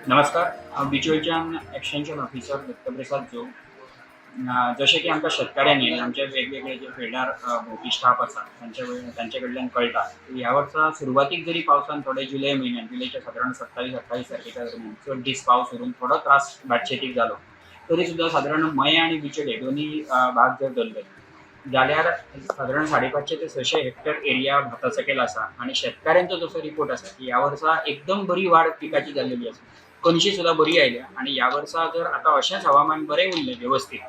नमस्कार, बिचोलच्या extension officer Dattaprasad जोग. जसे की आमच्या शेतकऱ्यांनी आमचे वेगवेगळे जे फिल्डार भोवती स्टाफ आसा त्यांच्या कडल्यान कळटा ह्या वर्सा सुरवातीक जरी पावसान थोडे जुलै महिन्यात जुलैच्या साधारण 27-28 तारखेच्या दरम्यान चड दीस पावस उरून थोडो त्रास भात शेतीक जालो, तरी सुद्दां साधारण मये आणि बिचोले दोन्ही भाग जर धरले जाल्यार साधारण 550 ते 600 हेक्टर एरिया भाता सकयल आसा. आणि शेतकऱ्यांचो जसो रिपोर्ट आसा की ह्या वर्सा एकदम बरी वाढ पिकाची जाल्लेली आसा, कणशी सुद्दां बरी आयल्या. आणि ह्या वर्सा जर आतां अशेंच हवामान बरें उरलें व्यवस्थीत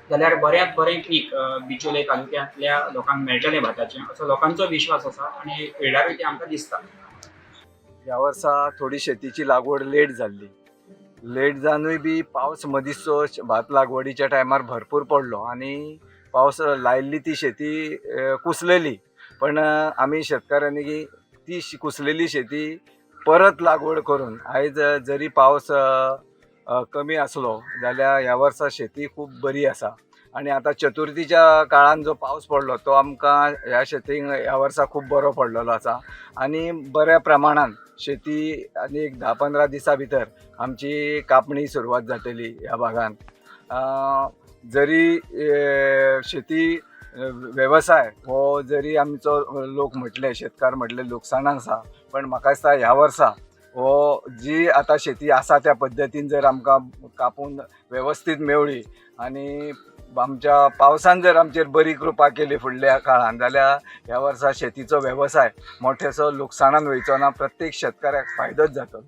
जाल्यार बऱ्यांत बरें पीक बिचोले तालुक्यांतल्या लोकांक मेळटलें भाताचें असो लोकांचो विश्वास आसा आणि फिल्डारूय ते आमकां दिसता. ह्या वर्सा थोडी शेतीची लागवड लेट जाल्ली. लेट जावनूय बी पावस मदींचो भात लागवडीच्या टायमार भरपूर पडलो आणि पावस लायिल्ली ती शेती कुसलेली. पण आमी शेतकऱ्यांनी ती कुसलेली शेती परत लागवड करून आयज जरी पावस कमी आसलो जाल्यार ह्या वर्सा शेती खूब बरी आसा. आणि आता चतुर्थीच्या काळान जो पावस पडलो तो आमकां ह्या शेतीक ह्या वर्सा खूब बरो पडलेलो आसा. आणि बऱ्या प्रमाणान शेती आनी एक 10-15 दिसां भितर आमची कापणी सुरवात जातली ह्या भागान. जरी शेती वेवसाय हो जरी आमचो लोक म्हटले शेतकार म्हटले लुकसाणान आसा, पण म्हाका दिसता ह्या वर्सा हो जी आता शेती आसा त्या पद्दतीन जर आमकां कापून वेवस्थीत मेवळी आणि आमच्या पावसान जर आमचेर बरी कृपा केली फुडल्या काळान जाल्यार ह्या वर्सा शेतीचो वेवसाय मोठेसो लुकसाणान वयचो ना, प्रत्येक शेतकऱ्याक फायदोच जातलो.